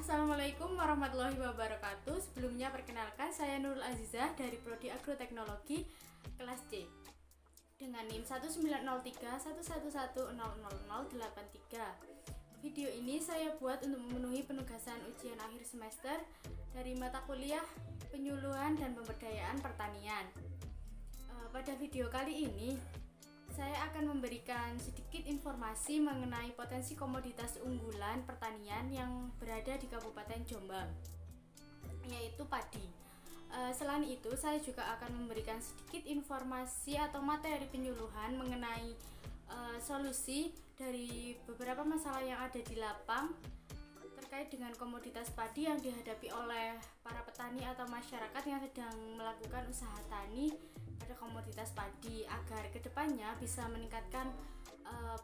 Assalamualaikum warahmatullahi wabarakatuh. Sebelumnya perkenalkan, saya Nurul Azizah dari Prodi Agroteknologi kelas C dengan NIM 190311100083. Video ini saya buat untuk memenuhi penugasan ujian akhir semester dari mata kuliah penyuluhan dan pemberdayaan pertanian. Pada video kali ini saya akan memberikan sedikit informasi mengenai potensi komoditas unggulan pertanian yang berada di Kabupaten Jombang, yaitu padi. Selain itu, saya juga akan memberikan sedikit informasi atau materi penyuluhan mengenai solusi dari beberapa masalah yang ada di lapang terkait dengan komoditas padi yang dihadapi oleh para petani atau masyarakat yang sedang melakukan usaha tani pada komoditas padi, agar kedepannya bisa meningkatkan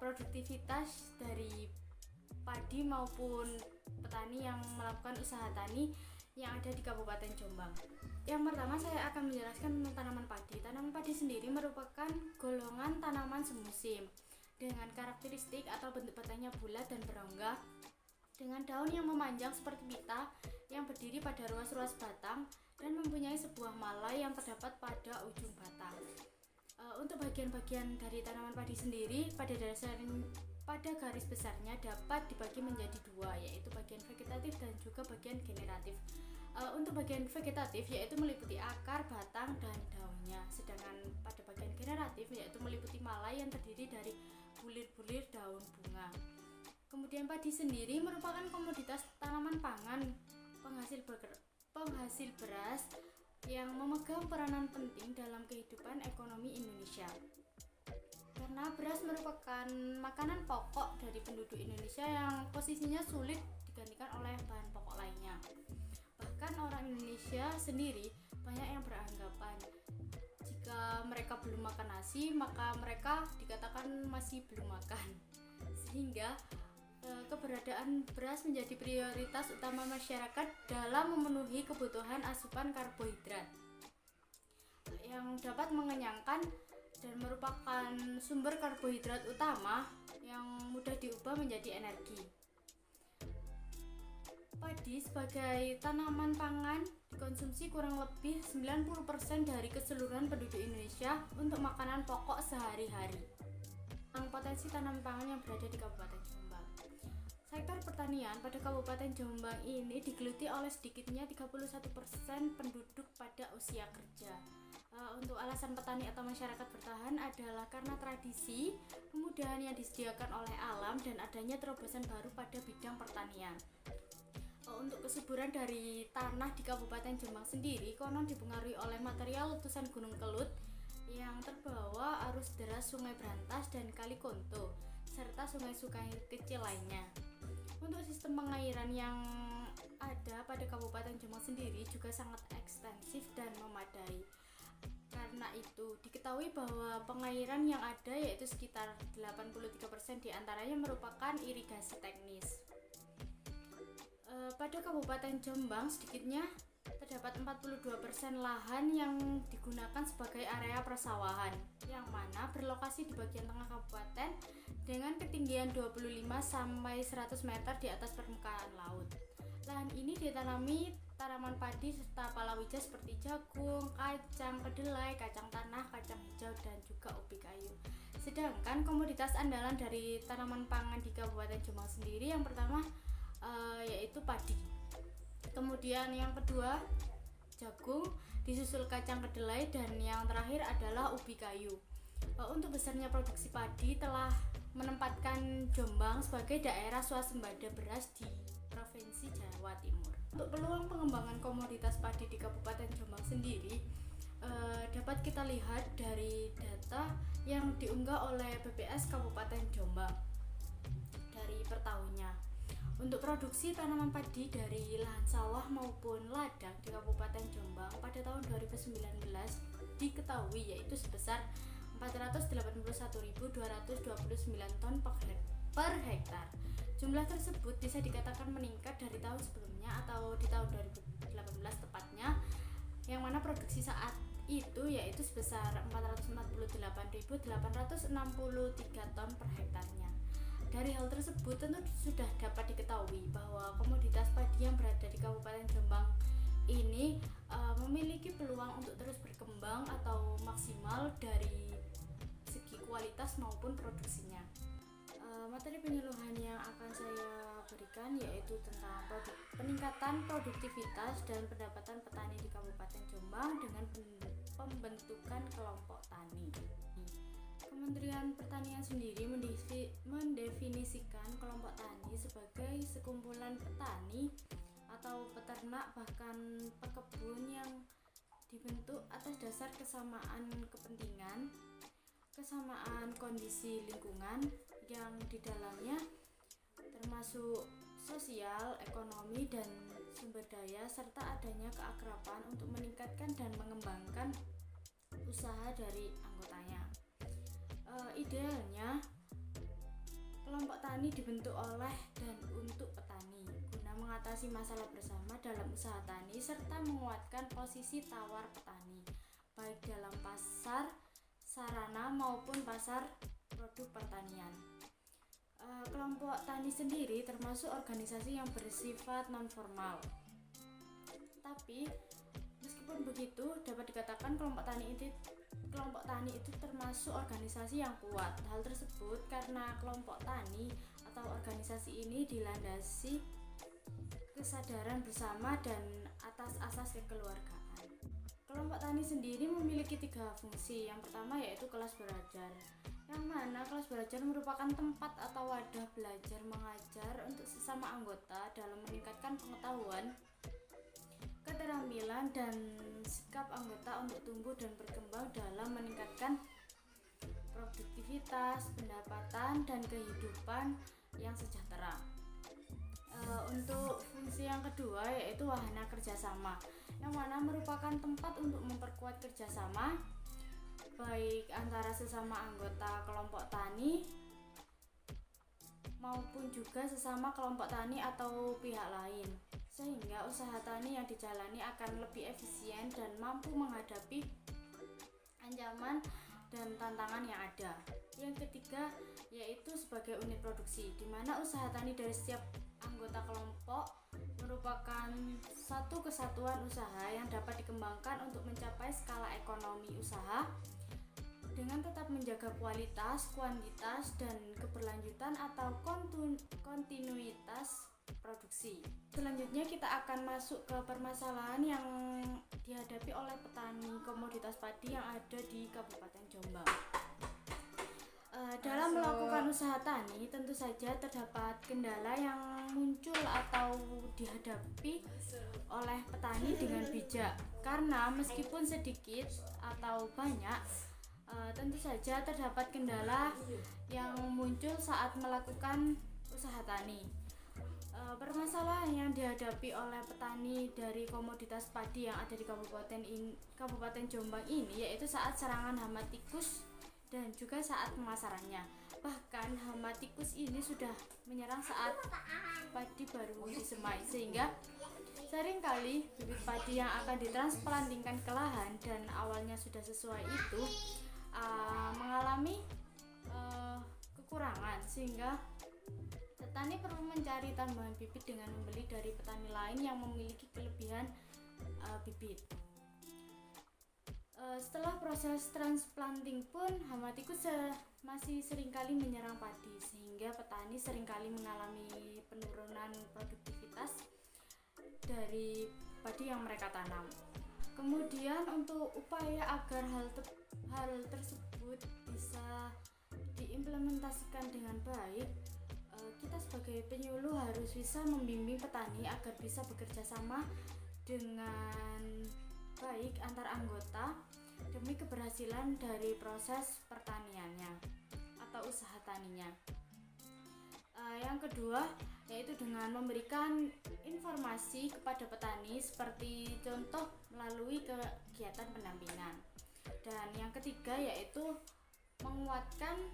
produktivitas dari padi maupun petani yang melakukan usaha tani yang ada di Kabupaten Jombang. Yang pertama, saya akan menjelaskan tentang tanaman padi. Tanaman padi sendiri merupakan golongan tanaman semusim dengan karakteristik atau bentuk batangnya bulat dan berongga, dengan daun yang memanjang seperti pita yang berdiri pada ruas-ruas batang dan mempunyai sebuah malai yang terdapat pada ujung batang. Untuk bagian-bagian dari tanaman padi sendiri pada garis besarnya dapat dibagi menjadi dua, yaitu bagian vegetatif dan juga bagian generatif. Untuk bagian vegetatif yaitu meliputi akar, batang, dan daunnya, sedangkan pada bagian generatif yaitu meliputi malai yang terdiri dari bulir-bulir daun bunga. Kemudian padi sendiri merupakan komoditas tanaman pangan penghasil beras yang memegang peranan penting dalam kehidupan ekonomi Indonesia. Karena beras merupakan makanan pokok dari penduduk Indonesia yang posisinya sulit digantikan oleh bahan pokok lainnya. Bahkan orang Indonesia sendiri banyak yang beranggapan jika mereka belum makan nasi, maka mereka dikatakan masih belum makan. Sehingga keberadaan beras menjadi prioritas utama masyarakat dalam memenuhi kebutuhan asupan karbohidrat yang dapat mengenyangkan dan merupakan sumber karbohidrat utama yang mudah diubah menjadi energi. Padi sebagai tanaman pangan dikonsumsi kurang lebih 90% dari keseluruhan penduduk Indonesia untuk makanan pokok sehari-hari. Potensi tanaman pangan yang berada di Kabupaten Jombang. Sektor pertanian pada Kabupaten Jombang ini digeluti oleh sedikitnya 31% penduduk pada usia kerja. Untuk alasan petani atau masyarakat bertahan adalah karena tradisi, kemudahan yang disediakan oleh alam, dan adanya terobosan baru pada bidang pertanian. Untuk kesuburan dari tanah di Kabupaten Jombang sendiri konon dipengaruhi oleh material letusan Gunung Kelut yang terbawa arus deras Sungai Brantas dan Kali Konto serta sungai-sungai kecil lainnya. Untuk sistem pengairan yang ada pada Kabupaten Jombang sendiri juga sangat ekstensif dan memadai. Karena itu diketahui bahwa pengairan yang ada yaitu sekitar 83% diantaranya merupakan irigasi teknis. Pada Kabupaten Jombang sedikitnya terdapat 42% lahan yang digunakan sebagai area persawahan, yang mana berlokasi di bagian tengah kabupaten dengan ketinggian 25-100 meter di atas permukaan laut. Lahan ini ditanami tanaman padi serta palawija seperti jagung, kacang kedelai, kacang tanah, kacang hijau, dan juga ubi kayu. Sedangkan komoditas andalan dari tanaman pangan di Kabupaten Jombang sendiri yang pertama yaitu padi. Kemudian yang kedua jagung, disusul kacang kedelai, dan yang terakhir adalah ubi kayu. Untuk besarnya produksi padi telah menempatkan Jombang sebagai daerah swasembada beras di Provinsi Jawa Timur. Untuk peluang pengembangan komoditas padi di Kabupaten Jombang sendiri dapat kita lihat dari data yang diunggah oleh BPS Kabupaten Jombang dari per tahunnya. Untuk produksi tanaman padi dari lahan sawah maupun ladang di Kabupaten Jombang pada tahun 2019 diketahui yaitu sebesar 481.229 ton per hektar. Jumlah tersebut bisa dikatakan meningkat dari tahun sebelumnya atau di tahun 2018 tepatnya, yang mana produksi saat itu yaitu sebesar 448.863 ton per hektarnya. Dari hal tersebut tentu sudah dapat diketahui bahwa komoditas padi padi yang berada di Kabupaten Jombang ini memiliki peluang untuk terus berkembang atau maksimal dari segi kualitas maupun produksinya. Materi penyuluhan yang akan saya berikan yaitu tentang peningkatan produktivitas dan pendapatan petani di Kabupaten Jombang dengan pembentukan kelompok tani. Kementerian Pertanian sendiri mendefinisikan kelompok tani sebagai sekumpulan petani atau peternak bahkan pekebun yang dibentuk atas dasar kesamaan kepentingan, kesamaan kondisi lingkungan yang di dalamnya termasuk sosial, ekonomi, dan sumber daya serta adanya keakraban untuk meningkatkan dan mengembangkan usaha dari anggotanya. Idealnya kelompok tani dibentuk oleh dan untuk petani guna mengatasi masalah bersama dalam usaha tani serta menguatkan posisi tawar petani baik dalam pasar sarana maupun pasar produk pertanian. Kelompok tani sendiri termasuk organisasi yang bersifat non-formal. Tapi meskipun begitu, dapat dikatakan kelompok tani itu termasuk organisasi yang kuat. Hal tersebut karena kelompok tani atau organisasi ini dilandasi kesadaran bersama dan atas asas kekeluargaan. Kelompok tani sendiri memiliki 3 fungsi. Yang pertama yaitu kelas belajar, yang mana kelas belajar merupakan tempat atau wadah belajar mengajar untuk sesama anggota dalam meningkatkan pengetahuan, keterampilan, dan sikap anggota untuk tumbuh dan berkembang dalam meningkatkan produktivitas, pendapatan, dan kehidupan yang sejahtera. Untuk fungsi yang kedua yaitu wahana kerjasama, yang mana merupakan tempat untuk memperkuat kerjasama baik antara sesama anggota kelompok tani maupun juga sesama kelompok tani atau pihak lain, sehingga usaha tani yang dijalani akan lebih efisien dan mampu menghadapi ancaman dan tantangan yang ada. Yang ketiga yaitu sebagai unit produksi, di mana usaha tani dari setiap anggota kelompok merupakan satu kesatuan usaha yang dapat dikembangkan untuk mencapai skala ekonomi usaha dengan tetap menjaga kualitas, kuantitas, dan keberlanjutan atau kontinuitas produksi. Selanjutnya kita akan masuk ke permasalahan yang dihadapi oleh petani komoditas padi yang ada di Kabupaten Jombang. Dalam melakukan usaha tani tentu saja terdapat kendala yang muncul atau dihadapi oleh petani dengan bijak, karena meskipun sedikit atau banyak tentu saja terdapat kendala yang muncul saat melakukan usaha tani. Permasalahan yang dihadapi oleh petani dari komoditas padi yang ada di Kabupaten Jombang ini yaitu saat serangan hama tikus dan juga saat pemasarannya. Bahkan hama tikus ini sudah menyerang saat padi baru disemai, sehingga seringkali bibit padi yang akan ditransplantingkan ke lahan dan awalnya sudah sesuai itu mengalami kekurangan, sehingga petani perlu mencari tambahan bibit dengan membeli dari petani lain yang memiliki kelebihan bibit. Setelah proses transplanting pun hama tikus masih seringkali menyerang padi, sehingga petani seringkali mengalami penurunan produktivitas dari padi yang mereka tanam. Kemudian untuk upaya agar hal tersebut bisa diimplementasikan dengan baik, kita sebagai penyuluh harus bisa membimbing petani agar bisa bekerja sama dengan baik antar anggota demi keberhasilan dari proses pertaniannya atau usaha taninya. Yang kedua yaitu dengan memberikan informasi kepada petani seperti contoh melalui kegiatan pendampingan. Dan yang ketiga yaitu menguatkan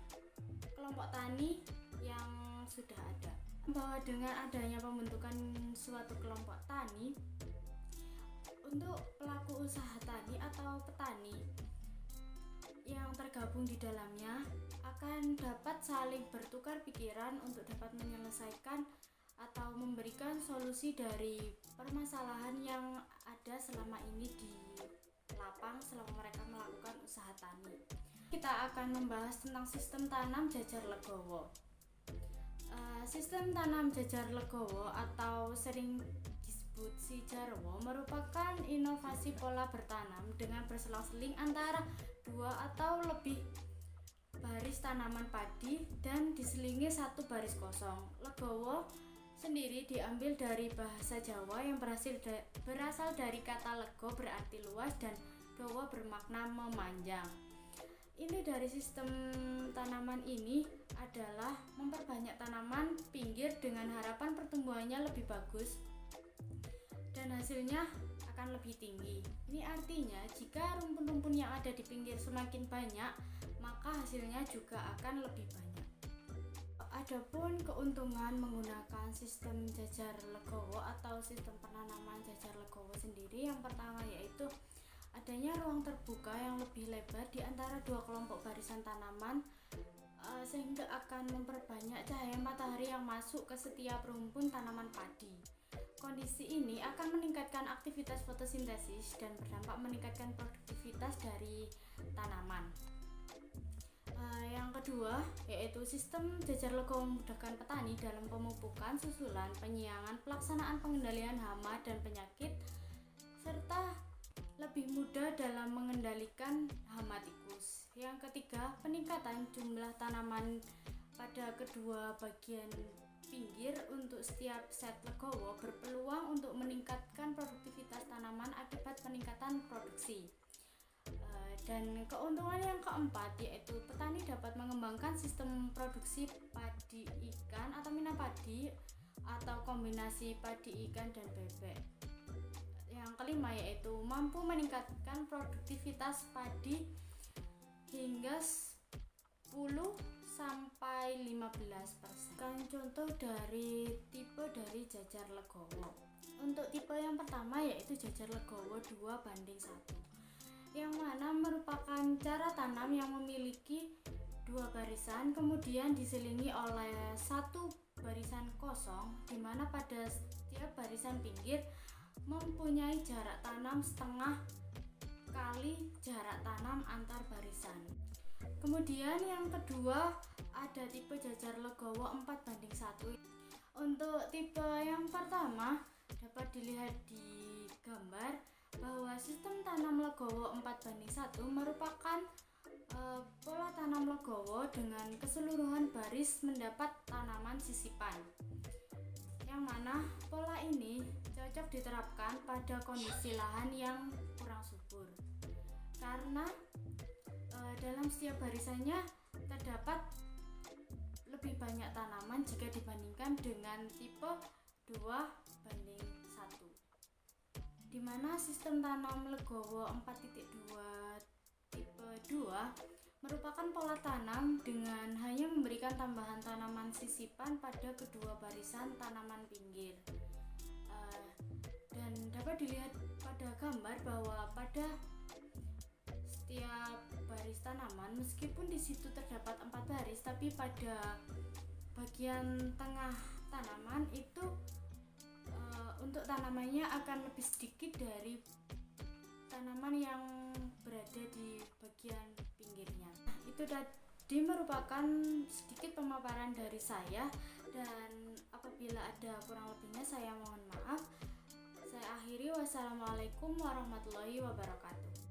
kelompok tani yang sudah ada, bahwa dengan adanya pembentukan suatu kelompok tani untuk pelaku usaha tani atau petani yang tergabung di dalamnya akan dapat saling bertukar pikiran untuk dapat menyelesaikan atau memberikan solusi dari permasalahan yang ada selama ini di lapang selama mereka melakukan usaha tani. Kita akan membahas tentang sistem tanam jajar legowo. Sistem tanam jajar legowo atau sering disebut sijarwo merupakan inovasi pola bertanam dengan berselang-seling antara 2 atau lebih baris tanaman padi dan diselingi 1 baris kosong. Legowo sendiri diambil dari bahasa Jawa yang berasal dari kata lego berarti luas dan dowo bermakna memanjang. Ini dari sistem tanaman ini adalah memperbanyak tanaman pinggir dengan harapan pertumbuhannya lebih bagus dan hasilnya akan lebih tinggi. Ini artinya jika rumpun-rumpun yang ada di pinggir semakin banyak, maka hasilnya juga akan lebih banyak. Adapun keuntungan menggunakan sistem jajar legowo atau sistem penanaman jajar legowo sendiri, yang pertama yaitu adanya ruang terbuka yang lebih lebar di antara 2 kelompok barisan tanaman, sehingga akan memperbanyak cahaya matahari yang masuk ke setiap rumpun tanaman padi. Kondisi ini akan meningkatkan aktivitas fotosintesis dan berdampak meningkatkan produktivitas dari tanaman. Yang kedua yaitu sistem jajar legowo memudahkan petani dalam pemupukan, susulan, penyiangan, pelaksanaan pengendalian hama dan penyakit, serta lebih mudah dalam mengendalikan hama tikus. Yang ketiga, peningkatan jumlah tanaman pada kedua bagian pinggir untuk setiap set legowo berpeluang untuk meningkatkan produktivitas tanaman akibat peningkatan produksi. Dan keuntungan yang keempat yaitu petani dapat mengembangkan sistem produksi padi ikan atau mina padi atau kombinasi padi ikan dan bebek. Yang kelima yaitu mampu meningkatkan produktivitas padi hingga 10 sampai 15%. Contoh dari tipe dari jajar legowo. Untuk tipe yang pertama yaitu jajar legowo 2:1, yang mana merupakan cara tanam yang memiliki 2 barisan kemudian diselingi oleh 1 barisan kosong, di mana pada setiap barisan pinggir mempunyai jarak tanam setengah kali jarak tanam antar barisan. Kemudian yang kedua ada tipe jajar legowo 4:1. Untuk tipe yang pertama dapat dilihat di gambar bahwa sistem tanam legowo 4:1 merupakan pola tanam legowo dengan keseluruhan baris mendapat tanaman sisipan, yang mana pola ini cocok diterapkan pada kondisi lahan yang kurang subur karena dalam setiap barisannya terdapat lebih banyak tanaman jika dibandingkan dengan tipe 2:1, di mana sistem tanam legowo 4.2 tipe 2 merupakan pola tanam dengan hanya memberikan tambahan tanaman sisipan pada kedua barisan tanaman pinggir. Dan dapat dilihat pada gambar bahwa pada setiap baris tanaman, meskipun di situ terdapat 4 baris, tapi pada bagian tengah tanaman itu untuk tanamannya akan lebih sedikit dari tanaman yang berada di bagian pinggirnya. Itu tadi merupakan sedikit pemaparan dari saya, dan apabila ada kurang lebihnya saya mohon maaf. Saya akhiri, wassalamualaikum warahmatullahi wabarakatuh.